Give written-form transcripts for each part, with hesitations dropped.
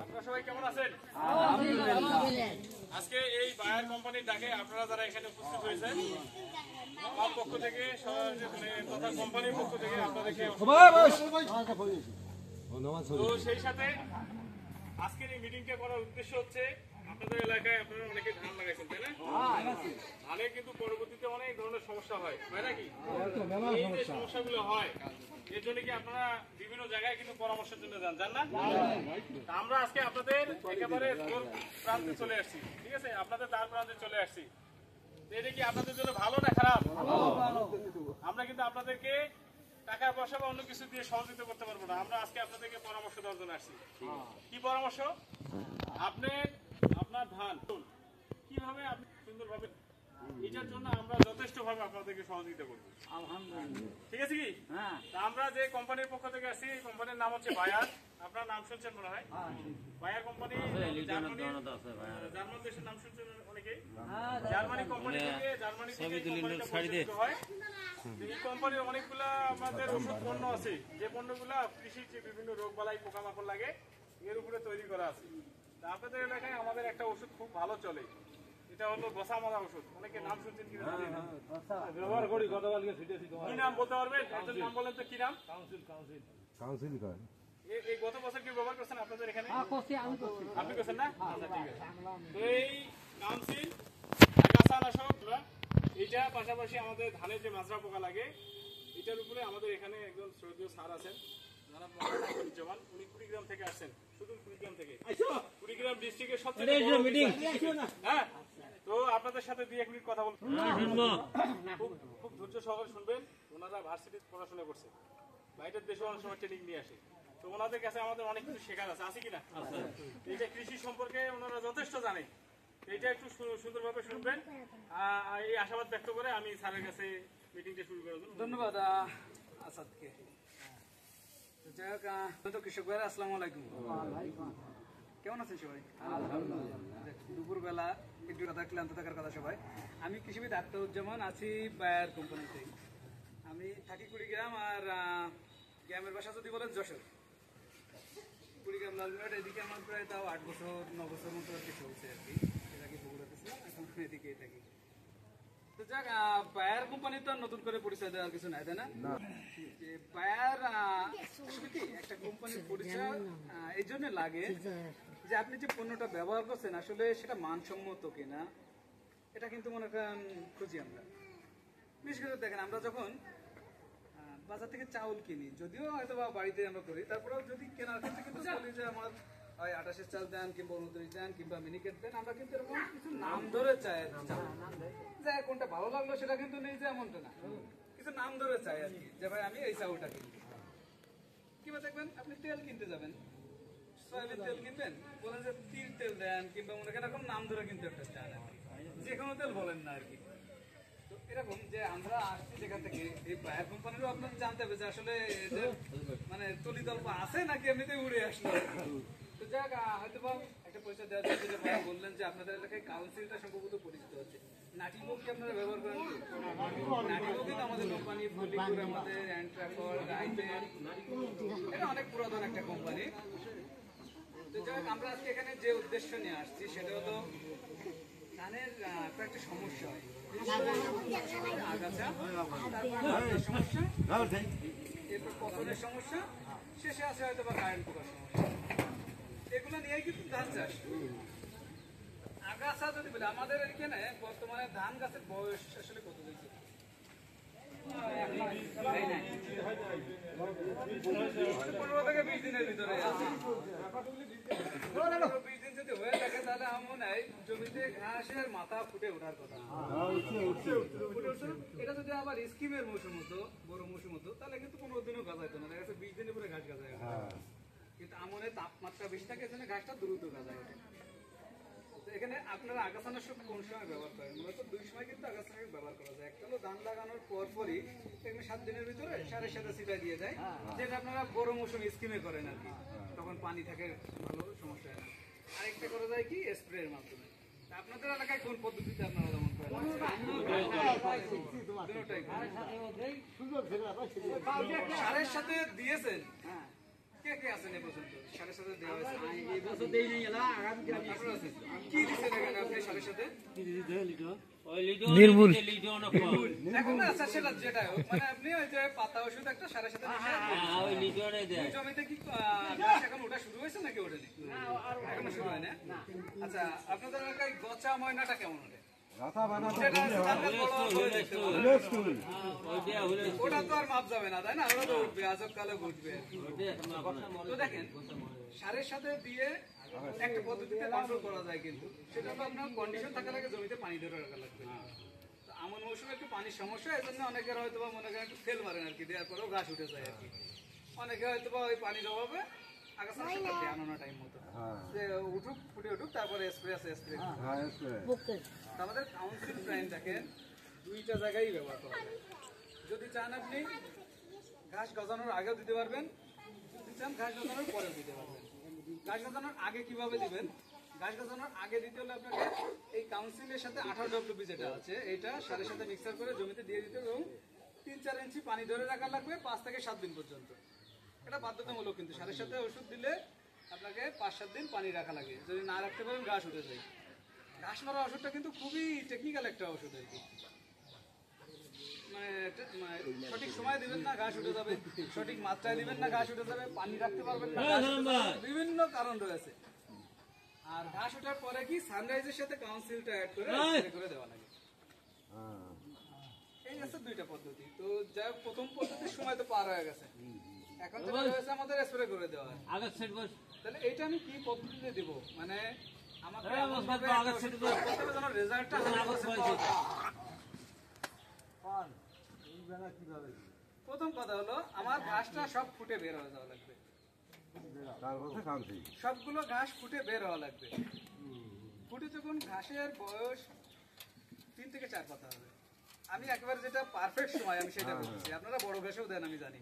আপনারা সবাই কেমন আছেন? আজকে এই বায়ার কোম্পানির ডাকে আপনারা যারা এখানে উপস্থিত হয়েছেন আমার পক্ষ থেকে তথা কোম্পানির পক্ষ থেকে আপনাদেরকে তো সেই সাথে আজকের এই মিটিংটা করার উদ্দেশ্য হচ্ছে আপনাদের এলাকায় আপনারা অনেকে ধান লাগাইছেন তাই না? ধানে কিন্তু পরবর্তীতে অনেক ধরনের সমস্যা হয় তাই নাকি? এই যে সমস্যাগুলো হয় এর জন্য কি আপনারা বিভিন্ন জায়গায় কিন্তু পরামর্শের জন্য যান না? আমরা আজকে আপনাদের একেবারে প্রান্তে চলে আসছি, ঠিক আছে? আপনাদের দ্বার প্রান্তে চলে আসছি। এটা কি আপনাদের জন্য ভালো না খারাপ? আমরা কিন্তু আপনাদেরকে টাকা পয়সা বা অন্য কিছু দিয়ে সহযোগিতা করতে পারবো না। আমরা আজকে আপনাদেরকে পরামর্শ দেওয়ার জন্য আসছি। কি পরামর্শ? আপনার ধান কিভাবে আপনি সুন্দরভাবে, এটার জন্য আমরা যথেষ্ট ভাবে আপনাদেরকে সহযোগিতা করবো। ঠিক আছে কি? আমরা যে কোম্পানির পক্ষ থেকে আসছি, কোম্পানির নাম হচ্ছে বায়ার। আপনার নাম শুনছেন মনে হয়? বায়ার কোম্পানি জার্মান দেশের নাম শুনছেন অনেকেই। জার্মানি কোম্পানি থেকে হয়। এই কোম্পানির অনেকগুলা আমাদের ওষুধ পণ্য আছে, যে পণ্যগুলা কৃষির যে বিভিন্ন রোগ বালাই পোকামাকড় লাগে এর উপরে তৈরি করা আছে। আপনাদের এলাকায় আমাদের একটা ওষুধ খুব ভালো চলে, এটা হলো বসা মজা ওষুধ। অনেকে নাম শুনছেন কিনা ব্যবহার করি, কি নাম বলতে পারবেন? একজন নাম বলেন তো, কি নাম? কাউন্সিল। এই গত বছর কি ব্যবহার করছেন আপনাদের এখানে? আপনি করছেন না? আচ্ছা, ঠিক আছে। তো এই কাউন্সিল আগাছানাশক এইটা পাশাপাশি আমাদের ধানের যে মাজরা পোকা লাগে এটার উপরে আমাদের এখানে একজন শ্রদ্ধেয় স্যার আছেন, যারা জওয়ান, উনি কুড়িগ্রাম থেকে আসছেন, শুধু কুড়িগ্রাম থেকে। কুড়িগ্রাম ডিস্ট্রিক্টের সবচেয়ে হ্যাঁ। তো আপনাদের সাথে 2-1 মিনিট কথা বলবো, খুব ধৈর্য সহকারে শুনবেন। ওনারা ভার্সিটিতে পড়াশোনা করছে, বাইরের দেশে অনেক সময় ট্রেনিং নিয়ে আসে। তো ওনাদের কাছে আমাদের অনেক কিছু শেখার আছে কিনা? এইটা কৃষি সম্পর্কে ওনারা যথেষ্ট জানে। এইটা একটু সুন্দরভাবে শুনবেন। এই আশাবাদ ব্যক্ত করে আমি স্যারের কাছে মিটিংটা শুরু করার জন্য ধন্যবাদ আসাদকে। যাই হোক, কৃষক ভাইরা আসসালামু আলাইকুম। কেমন আছেন সবাই? দুপুরবেলা একটু কথা ক্লান্ত থাকার কথা সবাই। আমি কৃষিবিদ আখতারুজ্জামান, আছি বায়ার কোম্পানিতে। আমি থাকি কুড়িগ্রাম, আর গ্রামের বাসা যদি বলেন যশোর। কুড়িগ্রাম লালমিট এদিকে আমার প্রায় তাও 8 বছর 9 বছর মতো আর কি চলছে আর কি। এর আগে বগুড়াতে ছিলাম, এখন এদিকেই থাকি। তো যাক, বায়ার কোম্পানি তো নতুন করে পরিচয় দেওয়ার কিছু নাই, তাই না? বায়ার আসলে কি একটা কোম্পানির পরিচয় এই জন্য লাগে যে আপনি যে পণ্যটা ব্যবহার করছেন আসলে সেটা মানসম্মত কিনা, এটা কিন্তু মনে করেন খুঁজি আমরা। বিশেষ করে দেখেন, আমরা যখন বাজার থেকে চাউল কিনি, যদিও হয়তো বা বাড়িতে আমরা করি, তারপরেও যদি কেনার ক্ষেত্রে কিন্তু বলি যে আমার হয় 28 চাল দেন, কিংবা 29 দেন, কিংবা মিনিকেট দেন, আমরা কিন্তু এরকম কিছু নাম ধরে চাই। যে কোনটা ভালো লাগলো সেটা কিন্তু নেই যে এমনটা না, কিছু নাম ধরে চাই আর কি, যে ভাই আমি এই চাউলটা কিনি। কিংবা দেখবেন আপনি তেল কিনতে যাবেন, সয়াবিন তেল কিনবেন, বলেন যে তিল তেল দেন, কিংবা মনে করেন এরকম নাম ধরে কিন্তু একটা চান আর কি, যে কোনো তেল বলেন না আর কি। তো এরকম যে আমরা আসছি যেখান থেকে, এই বায়ার কোম্পানিরও আপনার জানতে হবে যে আসলে মানে তলিতল্প আছে নাকি এমনিতে উড়ে আসলো। তো যাক, হয়তো বা একটা পরিচয় দেওয়ার জন্য যে ভাই বললেন যে আপনাদের এলাকায় কাউন্সিলটা সম্ভবত পরিচিত হচ্ছে। নাটিভোগ কি আপনারা ব্যবহার করেন? নাটিভোগ কিন্তু আমাদের কোম্পানি, ফলিকুর আমাদের, অ্যান্ট্রাকল, রাইটেল, এটা অনেক পুরাতন একটা কোম্পানি। তো যাক, আমরা আজকে এখানে যে উদ্দেশ্য নিয়ে আসছি সেটা হলো ধানের কয়েকটা সমস্যা হয়, আগাছা, সমস্যা, এরপর পতনের সমস্যা, শেষে আছে হয়তো বা কারেন্ট পোকার সমস্যা। এগুলো নিয়েই কিন্তু ধান চাষ। আগাছা যদি বলি, আমাদের এখানে বর্তমানে ধান গাছের বয়স আসলে কত দিচ্ছে? 15 থেকে 20 দিনের ভিতরে আছে। 15-20 দিন যদি হয়ে থাকে তাহলে আমার মনে হয় জমিতে ঘাসের মাথা ফুটে ওঠার কথা। এটা যদি আবার স্কিমের মৌসুম হতো, বড় মৌসুম হতো, তাহলে কিন্তু 15 দিনও গাছাইতো না, দেখা যাচ্ছে 20 দিনের পরে ঘাস গাছায়। কিন্তু আমনে তাপমাত্রা বেশি থাকে, এজন্য ঘাসটা দ্রুত গাছায় ওঠে। এখানে আপনারা আগাছানাশক কোন সময় ব্যবহার করেন? মূলত 2 সময় কিন্তু আগাছানাশক ব্যবহার করা যায়। একটা হলো ধান লাগানোর পরপরই 7 দিনের ভিতরে সারের সাথে ছিটা দিয়ে যায়, যেটা আপনারা বড় মৌসুম স্কিমে করেন আর কি, তখন পানি থাকে, ভালো সমস্যা হয় না। আরেকটা করা যায় কি স্প্রের মাধ্যমে। আপনাদের এলাকায় কোন পদ্ধতিতে আপনারা যেমন করেন? সারের সাথে দিয়েছেন, কে কে আছেন এই পর্যন্ত সারের সাথে দেওয়া হয়েছে? এই বছর দেই নাই এলা আগামী আপনারা আছেন। কি দিচ্ছেন এখানে আপনি সারের সাথে? নির্মূল এখন না আচ্ছা সেটা যেটা হোক, মানে আপনি ওই যে পাতা ওষুধ একটা সারের সাথে মিশিয়ে জমিতে কি গাছ এখন ওটা শুরু হয়েছে নাকি ওঠেনি? এখনো শুরু হয় না? আচ্ছা আপনাদের এলাকায় গচা ময়নাটা কেমন ওঠে? যেটা সামনে বড় হয়ে দেখতে পাবেন। ওটা তো আর মাপ যাবে না তাই না? ওটা তো উঠবে, আজব কালে উঠবে। তো দেখেন সারের সাথে দিয়ে একটা পদ্ধতিতে কন্ট্রোল করা যায়, কিন্তু সেটা তো আপনার কন্ডিশন থাকার আগে জমিতে পানি ধরে রাখা লাগবে। তো আমন মৌসুমে একটু পানির সমস্যা, এই জন্য অনেকের হয়তো বা মনে করেন একটু ফেল মারেন আর কি, দেওয়ার পরেও গাছ উঠে যায় আর কি। অনেকে হয়তো বা ওই পানির অভাবে আগাছা দেওয়ানো না টাইম মতো, যে উঠুক ফুটে উঠুক তারপরে স্প্রে আছে স্প্রে। আমাদের কাউন্সিল প্রাইম দেখেন দুইটা জায়গায় ব্যবহার করা যায়। যদি চান আপনি ঘাস গজানোর আগেও দিতে পারবেন, যদি চান ঘাস গজানোর পরেও দিতে পারবেন। ঘাস গজানোর আগে কিভাবে দিবেন? ঘাস গজানোর আগে দিতে হলে আপনাকে এই কাউন্সিলের সাথে 18 WP যেটা আছে এইটা সারের সাথে মিক্সার করে জমিতে দিয়ে দিতে হবে এবং 3-4 ইঞ্চি পানি ধরে রাখা লাগবে 5 থেকে 7 দিন পর্যন্ত। এটা বাধ্যতামূলক, কিন্তু সারের সাথে ওষুধ দিলে আপনাকে 5-7 দিন পানি রাখা লাগে। যদি না রাখতে পারেন ঘাস উঠে যায়। ঘাস মারা ওষুধটা কিন্তু খুবই টেকনিক্যাল একটা ওষুধ আর কি। মানে সঠিক সময় দিবেন না ঘাস উঠে যাবে, সঠিক মাত্রায় দিবেন না ঘাস উঠে যাবে, পানি রাখতে পারবেন না ঘাস উঠে যাবে, বিভিন্ন কারণ রয়েছে। আর ঘাস ওঠার পরে কি সানরাইজের সাথে কাউন্সিলটা অ্যাড করে স্প্রে করে দেওয়া লাগে। এই আছে দুইটা পদ্ধতি। তো যাই হোক প্রথম পদ্ধতির সময় তো পার হয়ে গেছে, এখন তো রয়েছে আমাদের স্প্রে করে দেওয়া। তাহলে এইটা আমি কি পদ্ধতিতে দেব? মানে আমাকে যেন রেজাল্টটা প্রথম কথা হলো আমার ঘাসটা সব ফুটে বের হয়ে যাওয়া লাগবে, সবগুলো ঘাস ফুটে বের হওয়া লাগবে। ফুটে যখন ঘাসের বয়স 3 থেকে 4 পাতা হবে, আমি একেবারে যেটা পারফেক্ট সময় আমি সেটা বলছি। আপনারা বড় ঘাসেও দেন আমি জানি,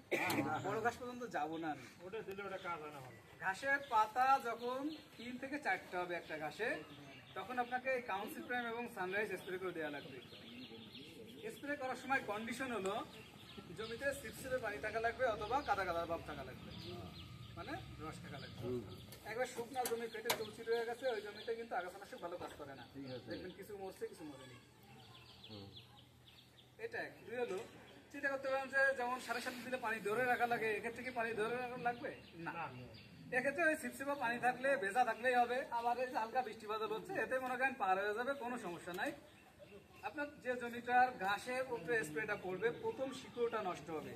বড় ঘাস পর্যন্ত যাবো না আমি। ওটা দিলে ওটা কাজ হয় না ভালো। ঘাসের পাতা যখন 3 থেকে 4টা হবে একটা ঘাসে, তখন আপনাকে এই কাউন্সিল প্রাইম এবং সানরাইজ স্প্রে করে দেওয়া লাগবে। স্প্রে করার সময় কন্ডিশন হলো জমিতে সিপসিপে পানি থাকা লাগবে অথবা কাদা কাদা ভাব থাকা লাগবে, মানে রস থাকা লাগবে। একবার শুকনা জমি পেটে চলছিল হয়ে গেছে, ওই জমিতে কিন্তু আগাছানাশক ভালো কাজ করে না, দেখবেন কিছু মরছে কিছু মরেনি। এটা এক। দুই হলো চিন্তা করতে পারেন যে যেমন সারের সাথে দিলে পানি ধরে রাখা লাগে, এক্ষেত্রে কি পানি ধরে রাখা লাগবে না। এক্ষেত্রে ওই সিপসিপা পানি থাকলে ভেজা থাকলেই হবে। আবার এই হালকা বৃষ্টি বাদল হচ্ছে, এতে মনে করেন পার হয়ে যাবে, কোনো সমস্যা নাই। আপনার যে জমিটার ঘাসের উপরে স্প্রেটা পড়বে প্রথম শিকড়টা নষ্ট হবে।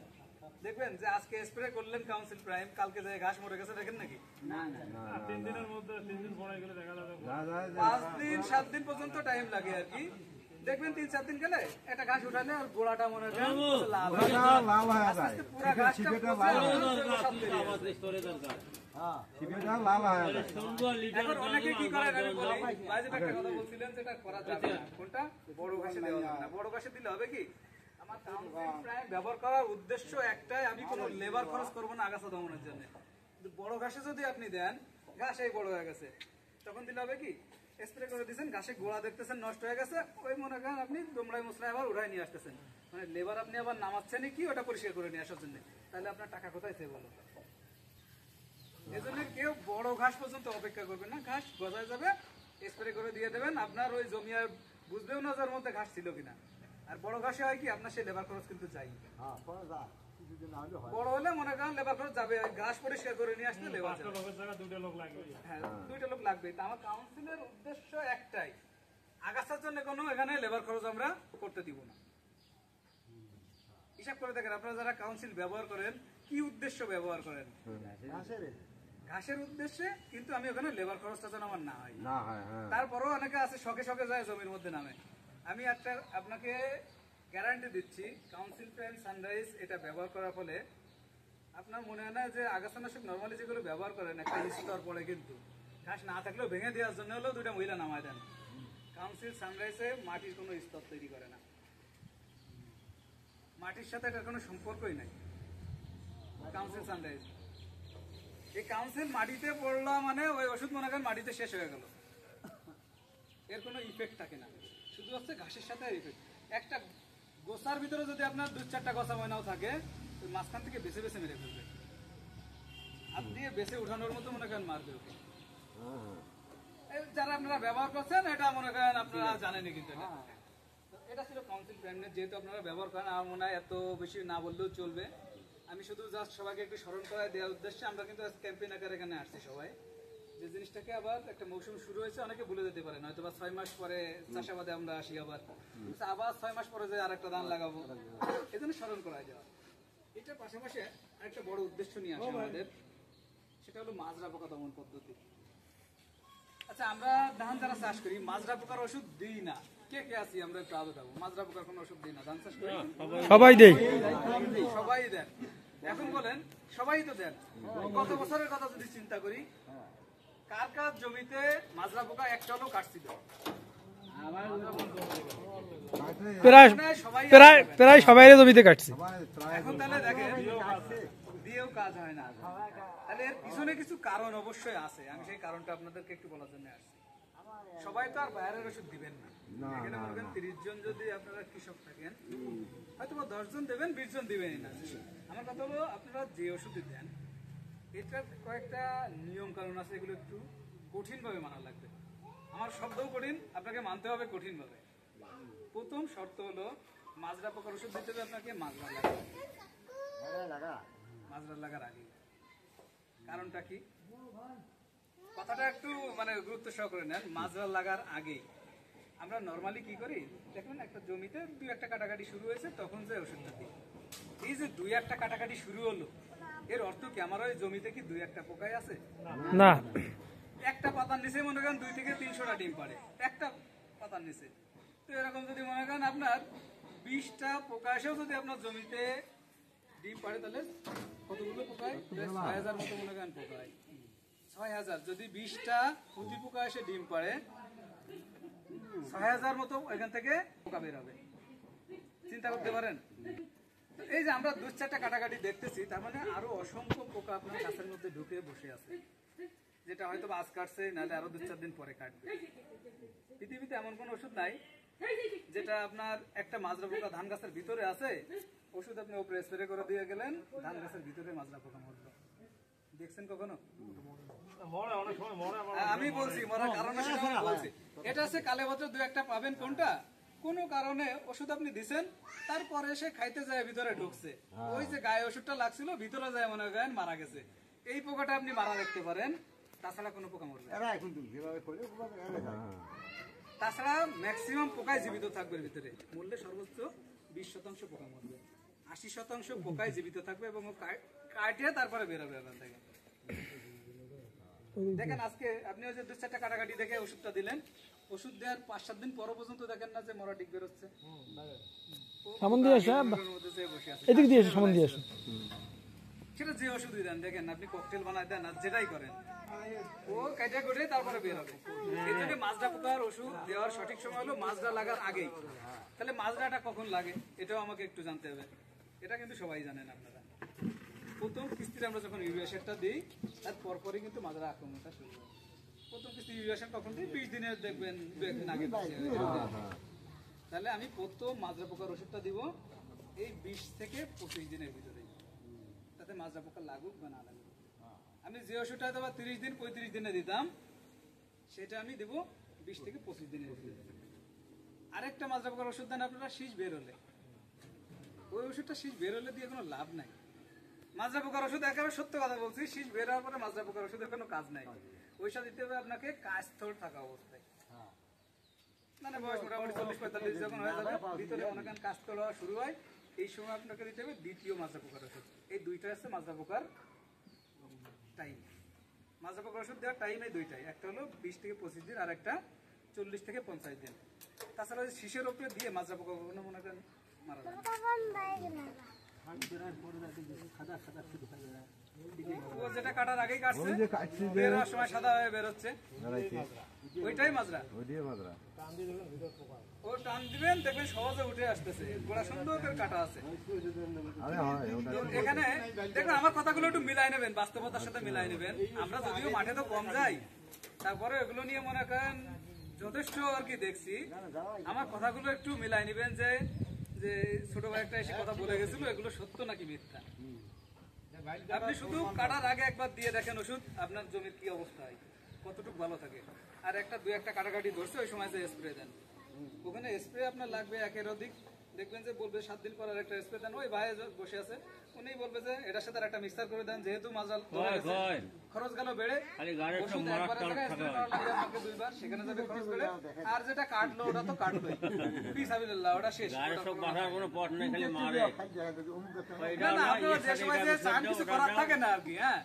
দেখবেন যে আজকে স্প্রে করলেন কাউন্সিল প্রাইম, কালকে যে ঘাস মরে গেছে দেখেন নাকি? 3 দিনের মধ্যে 3 দিন পরে গেলে দেখা যাবে 5 দিন 7 দিন পর্যন্ত টাইম লাগে আর কি। দেখবেন 3-4 দিন গেলে একটা ঘাস উঠালে আর গোড়াটা মনে হয় লাল হয়ে যায়, পুরো ঘাসটা এখন অনেকে কি করে আমি বলি, বাইরে একটা কথা বলছিলেন যেটা করা যাবে না, কোনটা বড় ঘাসে দেওয়া যাবে না। বড় ঘাসে দিলে হবে কি, আমার কাউন্সিল প্রাইম ব্যবহার করার উদ্দেশ্য একটাই, আমি কোনো লেবার খরচ করব না আগাছা দমনের জন্য। কিন্তু বড় ঘাসে যদি আপনি দেন, ঘাস এই বড় হয়ে গেছে, তখন দিলে হবে কি স্প্রে করে দিয়েছেন, ঘাসে গোড়া দেখতেছেন নষ্ট হয়ে গেছে, ওই মনে করেন আপনি দমড়াই মশলাই আবার উঠাই নিয়ে আসতেছেন, মানে লেবার আপনি আবার নামাচ্ছেনই কি ওটা পরিষ্কার করে নিয়ে আসার জন্য, তাহলে আপনার টাকা কোথায় সেভ হলো? এজন্য কেউ বড় ঘাস পর্যন্ত অপেক্ষা করবেন না, ঘাস গজায় যাবে স্প্রে করে দিয়ে দেবেন, আপনার ওই জমি আর বুঝবেও না যার মধ্যে ঘাস ছিল কিনা। আর বড় ঘাসে হয় কি আপনার সেই লেবার খরচ কিন্তু যাই, বড় হলে মনে করেন লেবার খরচ যাবে, ঘাস পরিষ্কার করে নিয়ে আসতে লেবার যাবে। 5টা লোকের জায়গায় 2টা লোক লাগবে। হ্যাঁ 2টা লোক লাগবে। তা আমার কাউন্সিলের উদ্দেশ্য একটাই, আগাছার জন্য কোনো এখানে লেবার খরচ আমরা করতে দিব না। হিসাব করে দেখেন আপনারা যারা কাউন্সিল ব্যবহার করেন কি উদ্দেশ্য ব্যবহার করেন? ঘাসের উদ্দেশ্যে, কিন্তু আমি ওখানে লেবার খরচটা যেন আমার না হয়। তারপরেও অনেকে আছে শখে শখে যায় জমির মধ্যে নামে। আমি একটা আপনাকে গ্যারান্টি দিচ্ছি, কাউন্সিল প্রাইম সানরাইজ এটা ব্যবহার করার ফলে আপনার মনে হয় না যে আগাছানাশক নর্মালি যেগুলো ব্যবহার করেন একটা স্তর পরে, কিন্তু ঘাস না থাকলেও ভেঙে দেওয়ার জন্য হলেও 2টা মহিলা নামায় দেন। কাউন্সিল সানরাইজে মাটির কোনো স্তর তৈরি করে না, মাটির সাথে এটার কোনো সম্পর্কই নাই। কাউন্সিল সানরাইজ, এই কাউন্সিল মাটিতে পড়লো মানে ওই ওষুধ মনে করেন মাটিতে শেষ হয়ে গেল, এর কোনো ইফেক্ট থাকে না, শুধু হচ্ছে ঘাসের সাথে ইফেক্ট। একটা গোছার ভিতরে যদি আপনার 2-4টা গোছা ময়নাও থাকে, ওই মাঝখান থেকে বেছে বেছে মেরে ফেলবে। হাত দিয়ে বেছে উঠানোর মতো মনে করেন মারবে ওকে। এই যারা আপনারা ব্যবহার করছেন এটা মনে করেন আপনারা জানেনই কিন্তু এটা। তো এটা ছিল কাউন্সিল ব্র্যান্ডের, যেহেতু আপনারা ব্যবহার করেন আমার মনে হয় এত বেশি না বললেও চলবে। আমি শুধু জাস্ট সবাইকে একটু স্মরণ করায় দেওয়ার উদ্দেশ্যে আমরা কিন্তু ক্যাম্পেইন আকারে এখানে আসছি সবাই, যে জিনিসটাকে আবার একটা মৌসুম শুরু হয়েছে অনেকে ভুলে যেতে পারেন, হয়তো বা 6 মাস পরে চাষাবাদে আমরা আসি আবার 6 মাস পরে যে আরেকটা ধান লাগাবো, এই জন্য স্মরণ করা যাওয়া। এটার পাশাপাশি আরেকটা বড় উদ্দেশ্য নিয়ে আসে আমাদের, সেটা হলো মাজরা পোকা দমন পদ্ধতি। আচ্ছা, আমরা ধান যারা চাষ করি মাজরা পোকার ওষুধ দিই না, কে কে আছি আমরা একটু আদৌ দেবো? মাজরা পোকার কোনো ওষুধ দিই না, ধান চাষ করি সবাই দেই। সবাই দেন। এখন বলেন সবাই তো দেন, গত বছরের কথা যদি চিন্তা করি, কার কার জমিতে মাজরা পোকা একটা হলেও কাটছিল? প্রায় প্রায় প্রায় সবাই জমিতে কাটছে। এখন তাহলে দেখেন দিয়েও কাজ হয় না। তাহলে এর পিছনে কিছু কারণ অবশ্যই আছে, আমি সেই কারণটা আপনাদেরকে একটু বলার জন্য আসছি। সবাই তো আর বাইরের ওষুধ দিবেন না। এখানে মনে করেন 30 জন যদি আপনারা কৃষক থাকেন, হয়তো 10 জন দেবেন, 20 জন দিবেনই না। আমার কথা হলো আপনারা যে ওষুধই দেন এটার কয়েকটা নিয়ম কারণ আছে, এগুলো একটু কঠিনভাবে মানা লাগবে। আমার শব্দও কঠিন, আপনাকে মানতে হবে কঠিনভাবে। প্রথম শর্ত হলো মাজরা পোকার ওষুধ দিতে হবে আপনাকে মাজরা লাগার আগে। কারণটা কি? কথাটা একটু মানে গুরুত্ব সহকারে নেন। মাজরা লাগার আগে আমরা নরমালি কি করি দেখবেন, একটা জমিতে 2-1টা কাটাকাটি শুরু হয়েছে, তখন যে ওষুধটা দিই। এই যে 2-1টা কাটাকাটি শুরু হলো, এর অর্থ কি আমার ওই জমিতে কি 2-1টা পোকাই আছে? না, একটা পাতার নিচে মনে করেন 2 থেকে 300টা ডিম পাড়ে একটা পাতার নিচে। তো এরকম যদি মনে করেন আপনার 20টা পোকা এসেও যদি আপনার জমিতে ডিম পাড়ে, তাহলে কতগুলো পোকায়? 6000 মতো মনে করেন পোকায়। 6000 যদি 20টা পুঁতি পোকা এসে ডিম পাড়ে, 6000 মতো এখান থেকে পোকা বের হবে। চিন্তা করতে পারেন? এই যে আমরা 2-4টা কাটাকাটি দেখতেছি, তার মানে আরো অসংখ্য পোকা আপনার গাছের মধ্যে ঢুকে বসে আছে, যেটা হয়তো আজ কাটছে, নাহলে আরো 2-4 দিন পরে কাটবে। পৃথিবীতে এমন কোন ওষুধ নাই যেটা আপনার একটা মাজরা পোকা ধান গাছের ভিতরে আছে, ওষুধ আপনি উপরে স্প্রে করে দিয়ে গেলেন, ধান গাছের ভিতরে মাজরা পোকা মরলো। দেখছেন কখনো? আমি বলছি মরার কারণ বলছি, এটা আছে কালে বছর 2-1টা পাবেন। কোনটা? কোন কারণে ওষুধ আপনি দিছেন, তারপরে সে খাইতে যায় ভিতরে ঢুকছে, ওই যে গায়ে ওষুধটা লাগছিল ভিতরে যায় মনে করেন মারা গেছে। এই পোকাটা আপনি মারা দেখতে পারেন, তাছাড়া কোনো পোকা মরবে না। তাছাড়া ম্যাক্সিমাম পোকায় জীবিত থাকবে ভিতরে, মরলে সর্বোচ্চ 20% পোকা মরবে, 80% পোকায় জীবিত থাকবে এবং কাটিয়ে তারপরে বেরোবে এখান থেকে। দেখেন আজকে আপনি ওই যে 2-4টা কাটাকাটি দেখে ওষুধটা দিলেন, ওষুধ দেওয়ার 5-7 দিন পর পর্যন্ত দেখেন না যে মরা ডিগ বেরোচ্ছে। সামন দিয়ে আসে, এদিক দিয়ে আসে, সামন দিয়ে আসে। সেটা যে ওষুধই দেন, দেখেন আপনি ককটেল বানায় দেন আর যেটাই করেন, ও কাটা করে তারপরে বের হবে। এই জন্য মাজরা পোকার ওষুধ দেওয়ার সঠিক সময় হলো মাজরা লাগার আগেই। তাহলে মাজরাটা কখন লাগে এটাও আমাকে একটু জানতে হবে, এটা কিন্তু সবাই জানেন আপনারা। প্রথম কিস্তিতে আমরা যখন ইউরিয়া সারটা দিই, তার পরপরই কিন্তু মাজরা আক্রমণটা শুরু হয়। প্রথম কিস্তি ইউরিয়া সার কখন দিই? 20 দিনের দেখবেন, 2-1 দিন আগে। তাহলে আমি প্রথম মাজরা পোকার ওষুধটা দিব এই 20 থেকে 25 দিনের ভিতরে, তাতে মাজরা পোকা লাগুক বা না লাগুক। আমি যে ওষুধটা হয়তো 30 দিন 35 দিনে দিতাম, সেটা আমি দেব 20 থেকে 25 দিনের ভিতরে। আরেকটা মাজরা পোকার ওষুধ দেন আপনারা শীষ বের হলে, ওই ওষুধটা শীষ বের হলে দিয়ে কোনো লাভ নাই। মাজরা পোকার ওষুধ একেবারে সত্য কথা বলছি, শীষ বের হওয়ার পরে মাজরা পোকার ওষুধের কোনো কাজ নাই। ওইটা দিতে হবে আপনাকে কাঁচথোড় থাকা অবস্থায়, মানে বয়স মোটামুটি 40-45 যখন হয়ে যাবে, ভিতরে মনে করেন কাঁচথোড় হওয়া শুরু হয়, এই সময় আপনাকে দিতে হবে দ্বিতীয় মাজরা পোকার ওষুধ। এই দুইটা আছে মাজরা পোকার টাইম। মাজরা পোকার ওষুধ দেওয়ার টাইম এই দুইটাই, একটা হলো 20 থেকে 25 দিন, আর একটা 40 থেকে 50 দিন। তাছাড়া শীষের উপরে দিয়ে মাজরা পোকা মনে করেন মারা যায়। ও যেটা কাটার আগেই কাটছে, বের হওয়ার সময় সাদা হয়ে বের হচ্ছে, ওইটাই মাজরা। ও টান দিবেন দেখবেন সহজে উঠে আসতেছে, গোড়া সুন্দর করে কাটা আছে। এখানে দেখবেন আমার কথাগুলো একটু মিলাই নেবেন, বাস্তবতার সাথে মিলাই নেবেন। আমরা যদিও মাঠে তো কম যাই, তারপরে এগুলো নিয়ে মনে করেন যথেষ্ট আর কি দেখছি। আমার কথাগুলো একটু মিলাই নেবেন, যে ছোট ভাই একটা এসে কথা বলে গেছিল, এগুলো সত্য নাকি মিথ্যা। আপনি শুধু কাটার আগে একবার দিয়ে দেখেন ওষুধ, আপনার জমির কি অবস্থা হয়, কতটুকু ভালো থাকে। আর দুই একটা কাটাকাটি ধরছে ওই সময় যে স্প্রে দেন, ওখানে স্প্রে আপনার লাগবে একের অধিক। দেখবেন যে বলবে 7 দিন পর আর একটা স্প্রে দেন, ওই ভাই বসে আছে উনি বলবে যে এটার সাথে আর একটা মিক্সার করে দেন, যেহেতু মাজাল খরচ গেল বেড়ে, ওষুধ একবারের জায়গায় স্প্রে করা লাগবে আপনাকে 2 বার, সেখানে যাবে খরচ বেড়ে। আর যেটা কাটলো ওটা তো কাটলোই, ফিসাবিল্লাহ ওটা শেষ। না না, আপনারা যে সময় যে চান কিছু করার থাকে না আর কি। হ্যাঁ,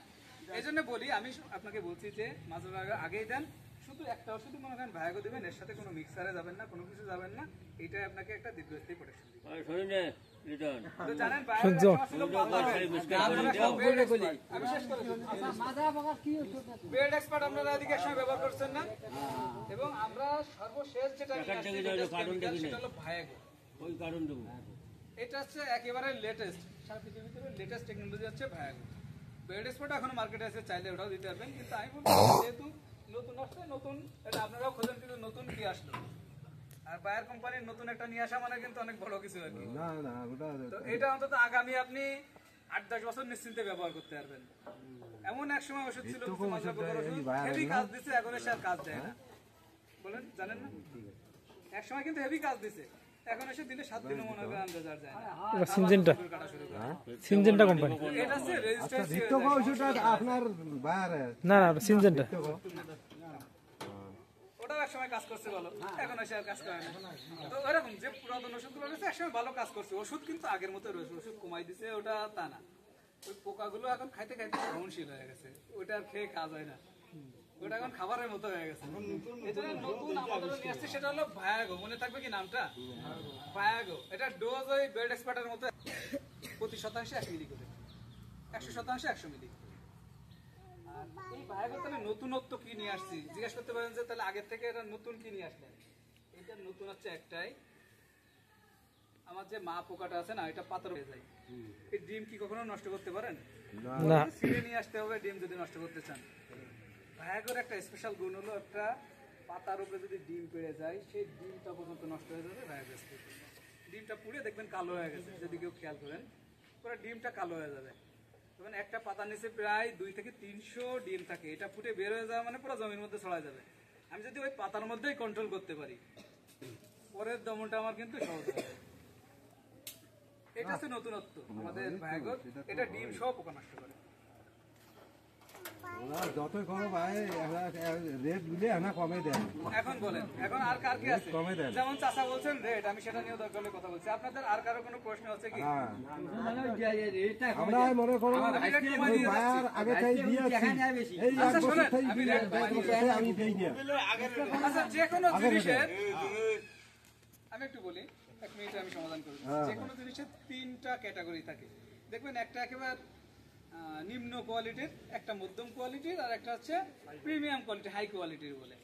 এই জন্য বলি, আমি আপনাকে বলছি যে মাজাল আগেই দেন, শুধু একটা ওষুধ মনে করেন ভায়াগো দিবেন, এর সাথে কোনো মিক্সারে যাবেন না, কোনো কিছু যাবেন না, এইটাই আপনাকে একটা দীর্ঘস্থায়ী প্রোটেকশন দিবে। তো জানেন আমি শেষ করে বেড এক্সপার্ট আপনারা এদিকে একসময় ব্যবহার করছেন না, এবং আমরা সর্বশেষ যেটা সেটা হলো ভায়াগো। এটা হচ্ছে একেবারে লেটেস্ট, সারা পৃথিবীর ভিতরে লেটেস্ট টেকনোলজি হচ্ছে ভায়াগো। বেড এক্সপার্ট এখনো মার্কেটে আছে, চাইলে ওটাও দিতে পারবেন, কিন্তু আমি বলবো যেহেতু নতুন আসছে, নতুন এটা আপনারাও খোঁজেন, কিন্তু নতুন কি আসলো, আর বায়ার কোম্পানির নতুন একটা নিয়ে আসা মানে কিন্তু অনেক বড় কিছু আর কি। তো এটা অন্তত আগামী আপনি 8-10 বছর নিশ্চিন্তে ব্যবহার করতে পারবেন। এমন এক সময় ওষুধ ছিল হেভি কাজ দিচ্ছে, এখন এসে আর কাজ দেয় না, বলেন জানেন না? এক সময় কিন্তু হেভি কাজ দিছে, এখন এসে দিলে 7 দিনও মনে করেন আন্দাজ আর যায় না। সিনজেন্টা সিনজেন্টা কোম্পানি, এটা হচ্ছে রেজিস্ট্রেশন আপনার বায়ারের না না সিনজেন্টা। ওটাও এক সময় কাজ করছে ভালো, এখন এসে আর কাজ করে না। তো এরকম যে পুরাতন ওষুধগুলো রয়েছে একসময় ভালো কাজ করছে, ওষুধ কিন্তু আগের মতো রয়েছে, ওষুধ কমাই দিছে ওটা তা না। ওই পোকাগুলো এখন খাইতে খাইতে সহনশীল হয়ে গেছে, ওটা আর খেয়ে কাজ হয় না, ওটা এখন খাবারের মতো হয়ে গেছে। এই জন্য নতুন আমাদের নিয়ে আসছে, সেটা হলো ভায়াগো। মনে থাকবে কি নামটা? ভায়াগো। এটা ডোজ ওই বেড এক্সপার্টের মতো, প্রতি শতাংশে 1 মিলি করে, 100% 100 মিলি। আর এই ভায়াগো তাহলে নতুনত্ব কি নিয়ে আসছি জিজ্ঞেস করতে পারেন যে তাহলে আগের থেকে এটা নতুন কি নিয়ে আসলেন। এটা নতুন হচ্ছে একটাই, আমার যে মা পোকাটা আছে না, এটা পাতার হয়ে যায়। এই ডিম কি কখনো নষ্ট করতে পারেন? না। ছিঁড়ে নিয়ে আসতে হবে ডিম যদি নষ্ট করতে চান। ভায়াগোর একটা স্পেশাল গুণ হলো, একটা পাতার উপরে যদি ডিম পেড়ে যায়, সেই ডিমটা পর্যন্ত নষ্ট হয়ে যাবে ভায়াগো স্প্রে। ডিমটা পুড়ে দেখবেন কালো হয়ে গেছে, যদি কেউ খেয়াল করেন পুরো ডিমটা কালো হয়ে যাবে। তখন একটা পাতার নিচে প্রায় 2 থেকে 300 ডিম থাকে, এটা ফুটে বের হয়ে যাওয়া মানে পুরো জমির মধ্যে ছড়ায় যাবে। আমি যদি ওই পাতার মধ্যেই কন্ট্রোল করতে পারি, পরের দমনটা আমার কিন্তু সহজ হবে। এটা হচ্ছে নতুনত্ব আমাদের ভায়াগোর, এটা ডিম সহ পোকা নষ্ট করে। যতই কোনো ভাই রেট দিলে না কমে দেয়। এখন বলেন, এখন আর কার কি আছে? যেমন চাচা বলছেন রেট, আমি সেটা নিয়েও দরকার হলে কথা বলছি। আপনাদের আর কারো কোনো প্রশ্ন আছে কি? আমরা মনে করো বায়ার আগে চাই দিয়েছি, এই এক বছর আমি দেই না। আচ্ছা, যে কোনো জিনিসের আমি একটু বলি, 1 মিনিটে আমি সমাধান করব। যে কোনো জিনিসের 3টা ক্যাটাগরি থাকে, দেখবেন একটা একেবারে নিম্ন কোয়ালিটির, একটা মধ্যম কোয়ালিটির, আর একটা হচ্ছে প্রিমিয়াম কোয়ালিটি, হাই কোয়ালিটির বলে।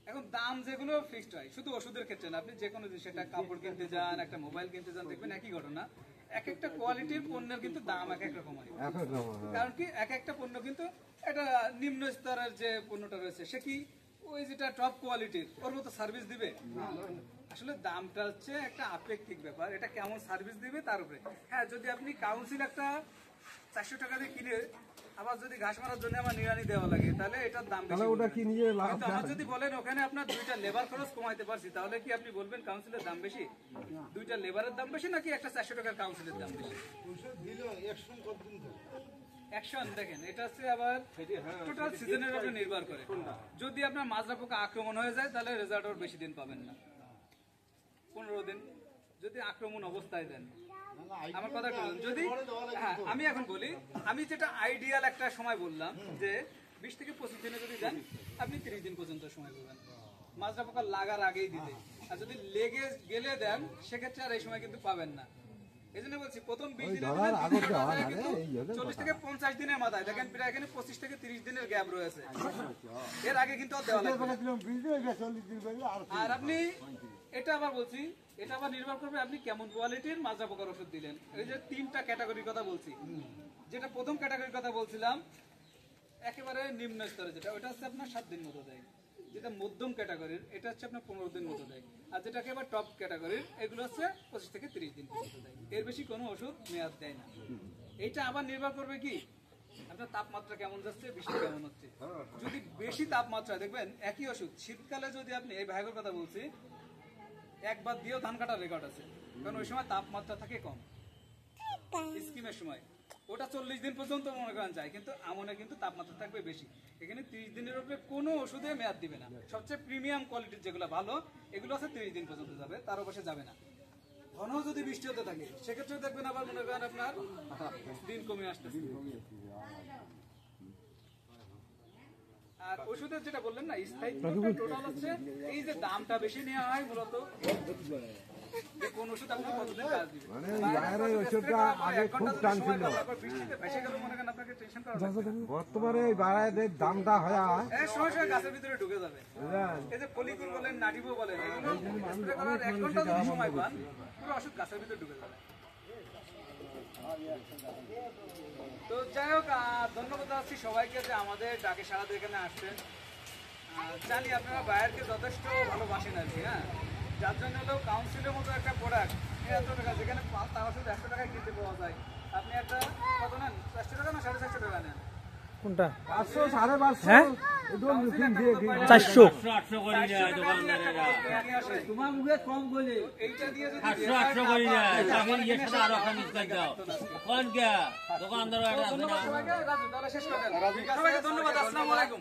এখন দাম যেগুলো ফিক্সড হয়, শুধু ওষুধের ক্ষেত্রে না, আপনি যে কোনো জিনিস, একটা কাপড় কিনতে যান, একটা মোবাইল কিনতে যান, দেখবেন একই ঘটনা। এক একটা কোয়ালিটির পণ্যের কিন্তু দাম এক এক রকম হয়, কারণ কি এক একটা পণ্য কিন্তু একটা নিম্ন স্তরের যে পণ্যটা রয়েছে, সে কি ওই যেটা টপ কোয়ালিটির ওর মতো সার্ভিস দিবে? আসলে দামটা হচ্ছে একটা আপেক্ষিক ব্যাপার, এটা কেমন সার্ভিস দিবে তার উপরে। হ্যাঁ, যদি আপনি কাউন্সিল একটা 400 টাকা দিয়ে কিনে আবার যদি ঘাস মারার জন্য আমার নিড়ানি দেওয়া লাগে, তাহলে এটার দাম বেশি। ওটা কি নিয়ে কিন্তু আমার যদি বলেন ওখানে আপনার 2টা লেবার খরচ কমাইতে পারছি, তাহলে কি আপনি বলবেন কাউন্সিলের দাম বেশি? 2টা লেবারের দাম বেশি নাকি একটা 400 টাকার কাউন্সিলের দাম বেশি? অ্যাকশন দেখেন, এটা হচ্ছে আবার টোটাল সিজনের উপরে নির্ভর করে। যদি আপনার মাজরা পোকা আক্রমণ হয়ে যায়, তাহলে রেজাল্ট আর বেশি দিন পাবেন না, 15 দিন। যদি আক্রমণ অবস্থায় দেন, আমার কথা বলুন, যদি হ্যাঁ আমি এখন বলি, আমি যেটা আইডিয়াল একটা সময় বললাম যে 20 থেকে 25 দিনে যদি দেন, আপনি 30 দিন পর্যন্ত সময় পাবেন মাজরা পোকা লাগার আগেই দিতে। আর যদি লেগে গেলে দেন, সেক্ষেত্রে আর এই সময় কিন্তু পাবেন না। এই জন্য বলছি প্রথম 20 দিনের 40 থেকে 50 দিনের মাথায় দেখেন প্রায় এখানে 25 থেকে 30 দিনের গ্যাপ রয়েছে, এর আগে কিন্তু আর দেওয়া লাগবে না। আর আপনি এটা আবার বলছি, এটা আবার নির্ভর করবে আপনি কেমন কোয়ালিটির মাজরা পোকার ওষুধ দিলেন। এই যে 3টা ক্যাটাগরির কথা বলছি, যেটা প্রথম ক্যাটাগরির কথা বলছিলাম একেবারে নিম্ন স্তরে, যেটা ওটা হচ্ছে আপনার 7 দিন মতো দেয়। যেটা মধ্যম ক্যাটাগরির, এটা হচ্ছে আপনার 15 দিন মতো দেয়। আর যেটা একেবারে টপ ক্যাটাগরির, এগুলো হচ্ছে 25 থেকে 30 দিন পর্যন্ত দেয়, এর বেশি কোনো ওষুধ মেয়াদ দেয় না। এইটা আবার নির্ভর করবে কি আপনার তাপমাত্রা কেমন যাচ্ছে, বৃষ্টি কেমন হচ্ছে। যদি বেশি তাপমাত্রা দেখবেন একই ওষুধ শীতকালে যদি আপনি এই ভাইগোর কথা বলছি একবার দিয়েও ধান কাটার রেকর্ড আছে, কারণ ওই সময় তাপমাত্রা থাকে কম স্কিমের সময়, ওটা 40 দিন পর্যন্ত মনে করেন যায়, কিন্তু আমনে কিন্তু তাপমাত্রা থাকবে বেশি। এখানে 30 দিনের উপরে কোনো ওষুধে মেয়াদ দিবে না। সবচেয়ে প্রিমিয়াম কোয়ালিটির যেগুলো ভালো এগুলো আছে 30 দিন পর্যন্ত যাবে, তার অবশ্যই যাবে না। ঘন যদি বৃষ্টি হতে থাকে সেক্ষেত্রে দেখবেন আবার মনে করেন আপনার দিন কমে আসতেছে। আর ওষুধের যেটা বললেন না স্থায়ী টোটাল হচ্ছে এই যে দামটা বেশি নেওয়া হয় মূলত যে কোন ওষুধ আপনার কতদিন কাজ দিবে। মানে বাইরের ওষুধটা আগে খুব টান ছিল, বৃষ্টিতে ভেসে গেলে মনে করেন আপনাকে টেনশন করা বর্তমানে এই বাইরের দামটা হয় এই সময় সময় গাছের ভিতরে ঢুকে যাবে। এই যে ফলিকুল বলেন নাটিবো বলেন এগুলো স্প্রে করার 1 ঘন্টা যদি সময় পান পুরো ওষুধ গাছের ভিতরে ঢুকে যাবে। তো যাই হোক ধন্যবাদ জানাচ্ছি সবাইকে যে আমাদের ডাকে সারা দিয়ে এখানে আসছেন। জানি আপনারা বায়ারকে যথেষ্ট ভালোবাসেন আর কি, হ্যাঁ, যার জন্য হলো কাউন্সিলের মতো একটা প্রোডাক্ট এত টাকা যেখানে তার ওষুধ 100 টাকায় কিনতে পাওয়া যায়, আপনি একটা কত নেন 400 টাকা না 450 টাকা নেন কোনটা 500 550 হ্যাঁ একদম লুকিং দিয়ে 400 800 করে নেয় দোকানদারেরা। তোমার মুখে কম বলে এইটা দিয়ে যদি 800 করে নেয়, তাকে ইয়ে সাথে আরো একটা মিক্স দাও কোন কে দোকানদার একটা আছে না। সবাইকে রাজু তাহলে শেষ করেন। সবাইকে ধন্যবাদ, আসসালামু আলাইকুম।